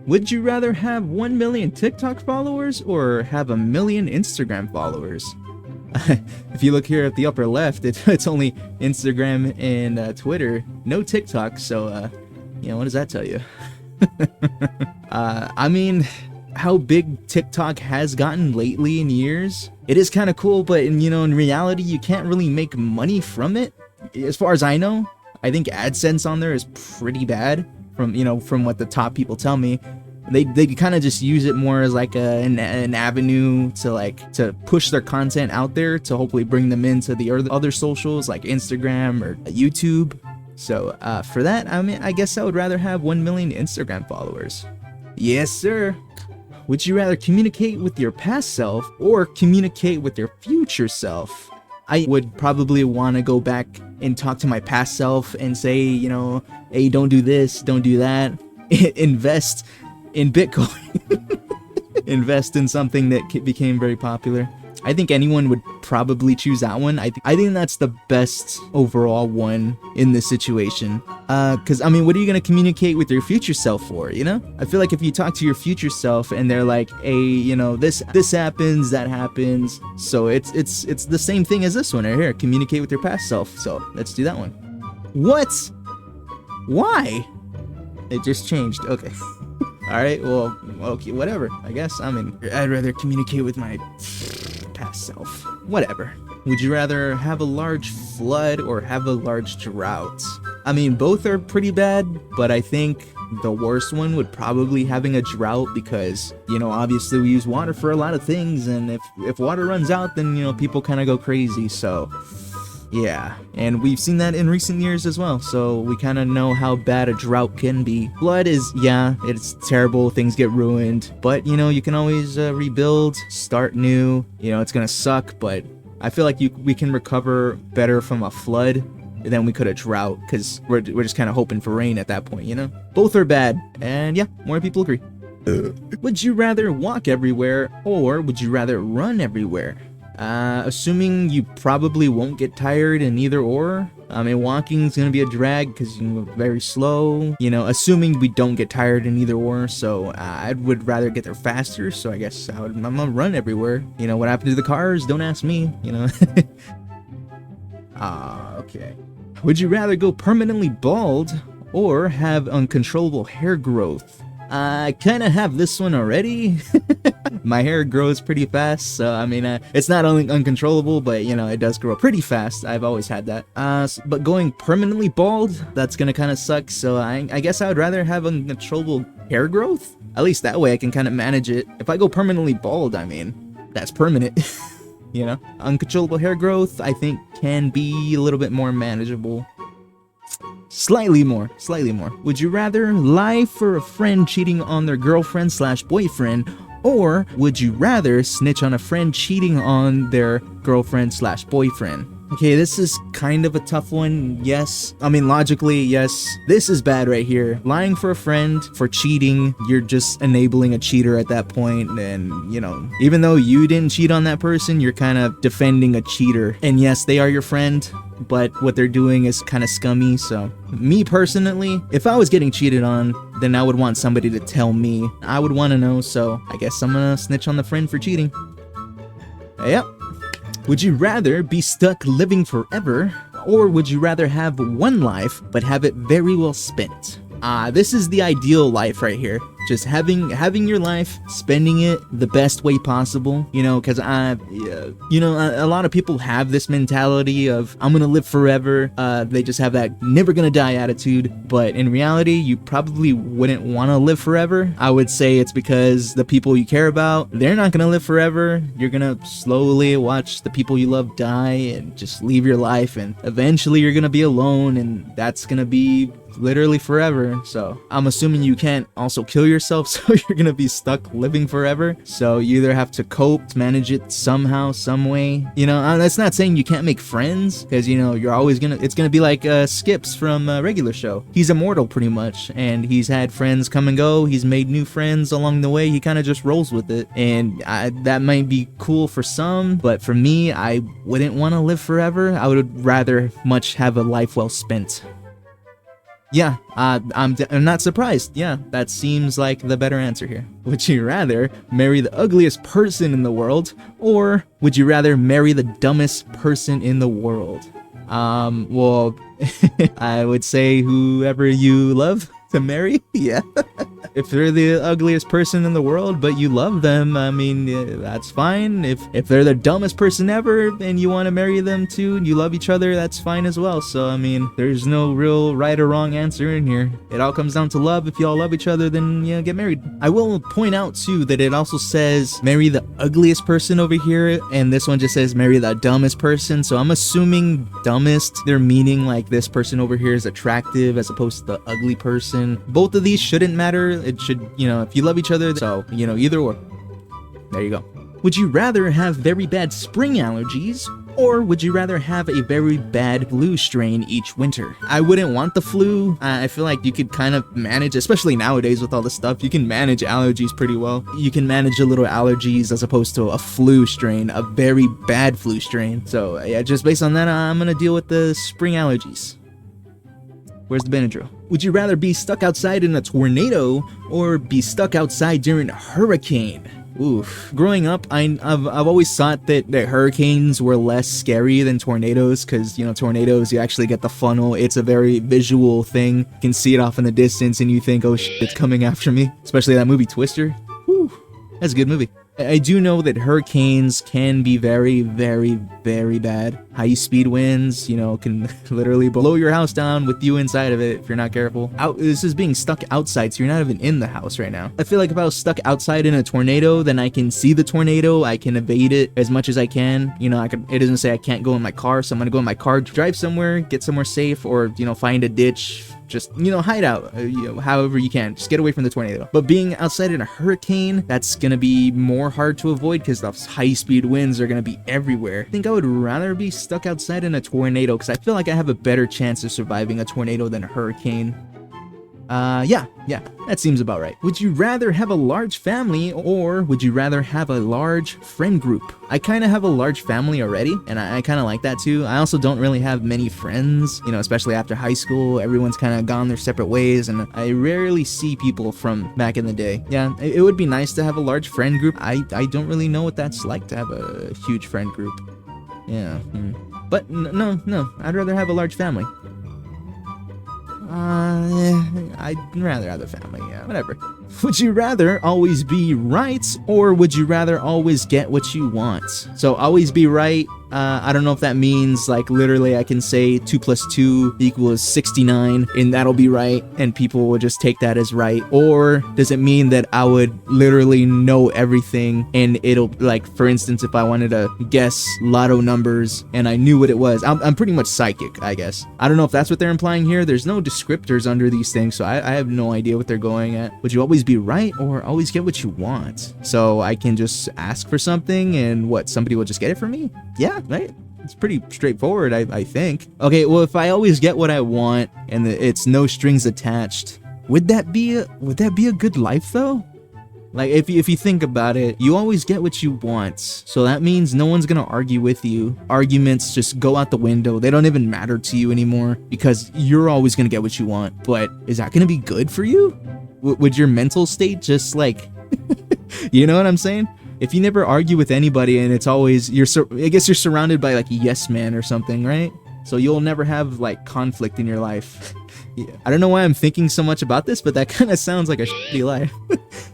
Would you rather have 1 million TikTok followers or have a million Instagram followers? If you look here at the upper left, it's only Instagram and Twitter, no TikTok. So, what does that tell you? I mean, how big TikTok has gotten lately in years, it is kind of cool, but in reality, you can't really make money from it. As far as I know, I think AdSense on there is pretty bad from what the top people tell me. They kind of just use it more as like an avenue to push their content out there to hopefully bring them into the other socials like Instagram or YouTube. So for that, I mean, I guess I would rather have 1 million Instagram followers. Yes, sir. Would you rather communicate with your past self or communicate with your future self? I would probably want to go back and talk to my past self and say, hey, don't do this, don't do that. Invest in Bitcoin. Invest in something that became very popular. I think anyone would probably choose that one. I think that's the best overall one in this situation. Because, I mean, what are you going to communicate with your future self for, I feel like if you talk to your future self and they're like, hey, this happens, that happens. So it's the same thing as this one right here. Communicate with your past self. So let's do that one. What? Why? It just changed. Okay. All right. Well, okay, whatever. I guess. I mean, I'd rather communicate with my past self. Whatever. Would you rather have a large flood or have a large drought? I mean, both are pretty bad, but I think the worst one would probably having a drought because, obviously we use water for a lot of things, and if water runs out, then, people kind of go crazy, so yeah. And we've seen that in recent years as well, so we kind of know how bad a drought can be. Flood is, it's terrible, things get ruined, but, you can always rebuild, start new. It's gonna suck, but I feel like we can recover better from a flood than we could a drought, because we're just kind of hoping for rain at that point, Both are bad, and yeah, more people agree. Would you rather walk everywhere, or would you rather run everywhere? Assuming you probably won't get tired in either or. I mean, walking's gonna be a drag because you're very slow. Assuming we don't get tired in either or. So I would rather get there faster. So I guess I'm gonna run everywhere. What happened to the cars? Don't ask me. Okay. Would you rather go permanently bald or have uncontrollable hair growth? I kind of have this one already. My hair grows pretty fast, so I mean, it's not only uncontrollable, but it does grow pretty fast. I've always had that. But going permanently bald, that's gonna kind of suck. So I guess I would rather have uncontrollable hair growth. At least that way I can kind of manage it. If I go permanently bald, I mean, that's permanent. Uncontrollable hair growth, I think, can be a little bit more manageable. Slightly more. Would you rather lie for a friend cheating on their girlfriend/boyfriend, or would you rather snitch on a friend cheating on their girlfriend/boyfriend? Okay, this is kind of a tough one. Yes. I mean, logically, yes. This is bad right here. Lying for a friend for cheating, you're just enabling a cheater at that point. And, even though you didn't cheat on that person, you're kind of defending a cheater. And yes, they are your friend, but what they're doing is kind of scummy. So me personally, if I was getting cheated on, then I would want somebody to tell me. I would want to know. So I guess I'm gonna snitch on the friend for cheating. Yep. Would you rather be stuck living forever, or would you rather have one life but have it very well spent? This is the ideal life right here. Just having your life, spending it the best way possible, because a lot of people have this mentality of, I'm gonna live forever. They just have that never gonna die attitude, but in reality, you probably wouldn't want to live forever. I would say it's because the people you care about, they're not gonna live forever. You're gonna slowly watch the people you love die and just leave your life, and eventually you're gonna be alone, and that's gonna be literally forever. So I'm assuming you can't also kill yourself, so you're gonna be stuck living forever. So you either have to cope, manage it somehow, some way. That's not saying you can't make friends, because you're always it's gonna be like Skips from a regular show. He's immortal pretty much, and he's had friends come and go. He's made new friends along the way. He kind of just rolls with it, and that might be cool for some, but for me, I wouldn't want to live forever. I would rather much have a life well spent. Yeah, I'm not surprised. Yeah, that seems like the better answer here. Would you rather marry the ugliest person in the world, or would you rather marry the dumbest person in the world? Well, I would say whoever you love to marry. Yeah. If they're the ugliest person in the world, but you love them, I mean, that's fine. If they're the dumbest person ever and you want to marry them too and you love each other, that's fine as well. So, I mean, there's no real right or wrong answer in here. It all comes down to love. If y'all love each other, then, yeah, get married. I will point out too that it also says marry the ugliest person over here, and this one just says marry the dumbest person. So I'm assuming dumbest, they're meaning like this person over here is attractive as opposed to the ugly person. Both of these shouldn't matter. It should, if you love each other, so, either or. There you go. Would you rather have very bad spring allergies, or would you rather have a very bad flu strain each winter? I wouldn't want the flu. I feel like you could kind of manage, especially nowadays with all this stuff, you can manage allergies pretty well. You can manage a little allergies as opposed to a flu strain, a very bad flu strain. So, yeah, just based on that, I'm gonna deal with the spring allergies. Where's the Benadryl? Would you rather be stuck outside in a tornado or be stuck outside during a hurricane? Oof. Growing up, I've always thought that hurricanes were less scary than tornadoes because, tornadoes, you actually get the funnel. It's a very visual thing. You can see it off in the distance and you think, oh shit, it's coming after me. Especially that movie Twister. Whew. That's a good movie. I do know that hurricanes can be very, very, very bad. High-speed winds, can literally blow your house down with you inside of it if you're not careful. This is being stuck outside, so you're not even in the house right now. I feel like if I was stuck outside in a tornado, then I can see the tornado, I can evade it as much as I can. It doesn't say I can't go in my car, so I'm gonna go in my car, drive somewhere, get somewhere safe, or, find a ditch. Just, hide out, however you can. Just get away from the tornado. But being outside in a hurricane, that's gonna be more hard to avoid because the high-speed winds are gonna be everywhere. I think I would rather be stuck outside in a tornado because I feel like I have a better chance of surviving a tornado than a hurricane. Yeah, that seems about right. Would you rather have a large family or would you rather have a large friend group? I kind of have a large family already, and I kind of like that too. I also don't really have many friends, especially after high school. Everyone's kind of gone their separate ways, and I rarely see people from back in the day. Yeah, it would be nice to have a large friend group. I don't really know what that's like to have a huge friend group. Yeah, but no, I'd rather have a large family. I'd rather have a family, yeah, whatever. Would you rather always be right, or would you rather always get what you want? So always be right, I don't know if that means like literally I can say 2 + 2 = 69 and that'll be right and people will just take that as right, or does it mean that I would literally know everything and it'll, like, for instance, if I wanted to guess lotto numbers and I knew what it was, I'm pretty much psychic, I guess. I don't know if that's what they're implying here. There's no descriptors under these things, so I have no idea what they're going at. Would you always be right or always get what you want? So I can just ask for something and somebody will just get it for me? Yeah, right? It's pretty straightforward, I think. Okay, well, if I always get what I want and it's no strings attached, would that be a good life though? Like, if you think about it, you always get what you want, so that means no one's gonna argue with you. Arguments just go out the window. They don't even matter to you anymore because you're always gonna get what you want. But is that gonna be good for you? Would your mental state just like, you know what I'm saying? If you never argue with anybody and it's always, I guess you're surrounded by like a yes man or something, right? So you'll never have like conflict in your life. Yeah. I don't know why I'm thinking so much about this, but that kind of sounds like a shitty life.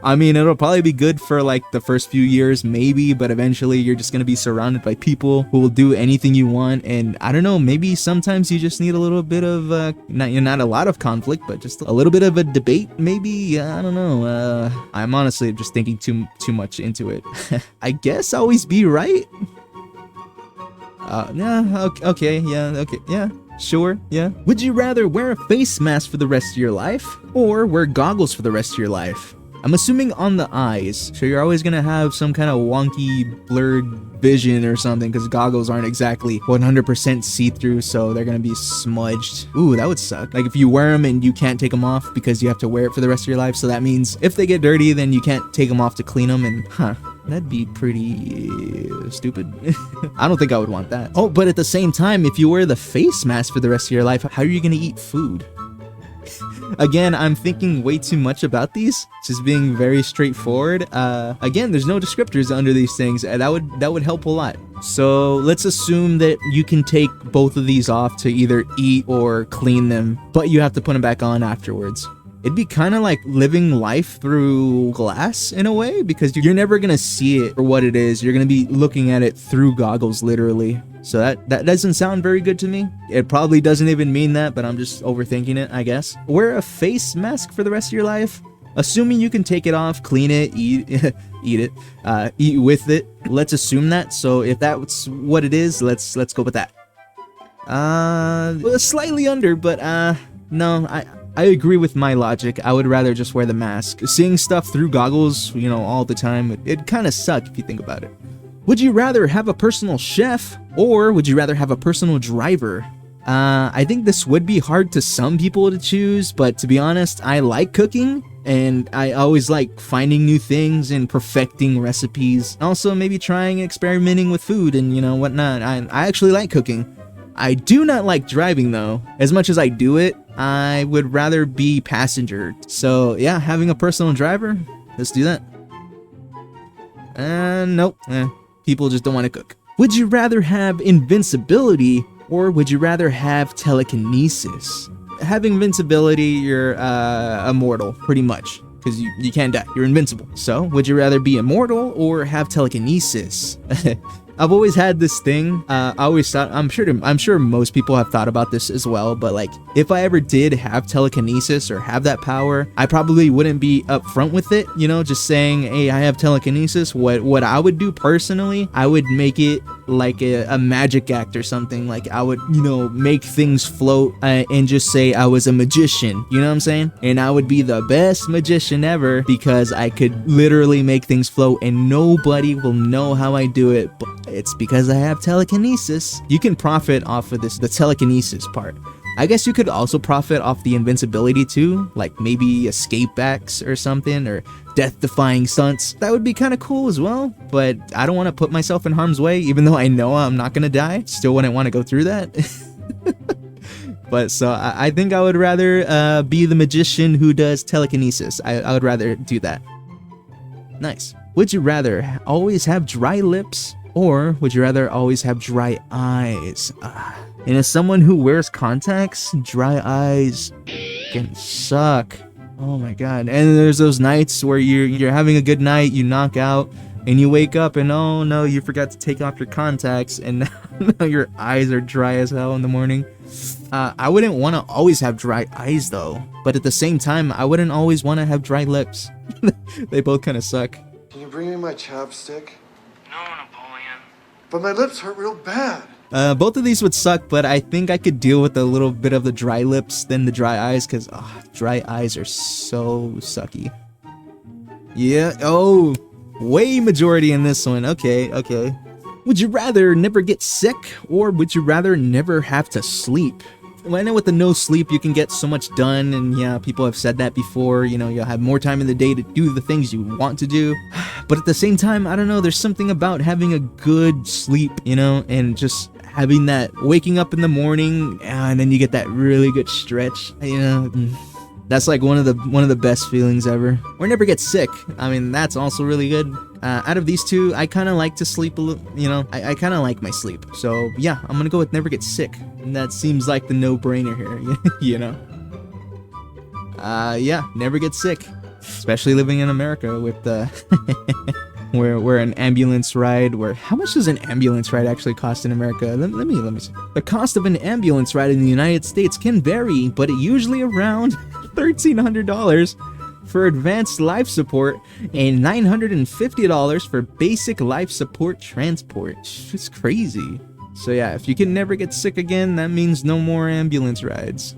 I mean, it'll probably be good for like the first few years, maybe, but eventually you're just gonna be surrounded by people who will do anything you want. And I don't know, maybe sometimes you just need a little bit of, not a lot of conflict, but just a little bit of a debate, maybe. I don't know. I'm honestly just thinking too much into it. I guess always be right. Yeah, okay, yeah. Sure, yeah. Would you rather wear a face mask for the rest of your life or wear goggles for the rest of your life? I'm assuming on the eyes, so you're always gonna have some kind of wonky, blurred vision or something because goggles aren't exactly 100% see-through, so they're gonna be smudged. Ooh, that would suck. Like if you wear them and you can't take them off because you have to wear it for the rest of your life, so that means if they get dirty, then you can't take them off to clean them, and that'd be pretty stupid. I don't think I would want that. Oh, but at the same time, if you wear the face mask for the rest of your life, how are you gonna eat food? Again, I'm thinking way too much about these, just being very straightforward. Again, there's no descriptors under these things, and that would help a lot. So let's assume that you can take both of these off to either eat or clean them, but you have to put them back on afterwards. It'd be kind of like living life through glass in a way, because you're never gonna see it for what it is. You're gonna be looking at it through goggles, literally. So that doesn't sound very good to me. It probably doesn't even mean that, but I'm just overthinking it, I guess. Wear a face mask for the rest of your life, assuming you can take it off, clean it, eat eat with it. Let's assume that. So if that's what it is, let's go with that. Well, slightly under, but no, I agree with my logic. I would rather just wear the mask. Seeing stuff through goggles, you know, all the time, it'd kind of suck if you think about it. Would you rather have a personal chef, or would you rather have a personal driver? I think this would be hard to some people to choose, but to be honest, I like cooking, and I always like finding new things and perfecting recipes. Also, maybe trying experimenting with food and, you know, whatnot. I actually like cooking. I do not like driving though. As much as I do it, I would rather be passenger. So yeah, having a personal driver, let's do that. Nope. People just don't want to cook. Would you rather have invincibility, or would you rather have telekinesis? Having invincibility, you're immortal, pretty much, because you can't die. You're invincible. So, would you rather be immortal or have telekinesis? I've always had this thing. I always thought, I'm sure most people have thought about this as well, but like, if I ever did have telekinesis or have that power, I probably wouldn't be upfront with it, you know, just saying, hey, I have telekinesis. What I would do personally, I would make it like a magic act or something. Like, I would, you know, make things float and just say I was a magician, you know what I'm saying? And I would be the best magician ever, because I could literally make things float and nobody will know how I do it, but it's because I have telekinesis. You can profit off of this, the telekinesis part. I guess you could also profit off the invincibility too, like maybe escape acts or something, or death-defying stunts. That would be kind of cool as well, but I don't want to put myself in harm's way, even though I know I'm not gonna die. Still wouldn't want to go through that. But so I think I would rather be the magician who does telekinesis. I would rather do that. Nice. Would you rather always have dry lips, or would you rather always have dry eyes? And as someone who wears contacts, dry eyes can suck. Oh my god. And there's those nights where you're having a good night, you knock out, and you wake up and oh no, you forgot to take off your contacts, and now your eyes are dry as hell in the morning. I wouldn't want to always have dry eyes though, but at the same time, I wouldn't always want to have dry lips. They both kind of suck. Can you bring me my chapstick? No, Napoleon. But my lips hurt real bad. Both of these would suck, but I think I could deal with a little bit of the dry lips than the dry eyes, because dry eyes are so sucky. Yeah, oh, way majority in this one. Okay. Would you rather never get sick, or would you rather never have to sleep? Well, I know with the no sleep, you can get so much done, and yeah, people have said that before, you know, you'll have more time in the day to do the things you want to do. But at the same time, I don't know, there's something about having a good sleep, you know, and just having that waking up in the morning, and then you get that really good stretch, you know. That's like one of the best feelings ever. Or never get sick. I mean, that's also really good. Out of these two, I kind of like to sleep a little, you know, I kind of like my sleep. So yeah, I'm gonna go with never get sick. And that seems like the no-brainer here, you know? Yeah, never get sick. Especially living in America with where an ambulance ride, how much does an ambulance ride actually cost in America? Let me see. The cost of an ambulance ride in the United States can vary, but it usually around $1,300 for advanced life support and $950 for basic life support transport. It's crazy. So yeah, if you can never get sick again, that means no more ambulance rides.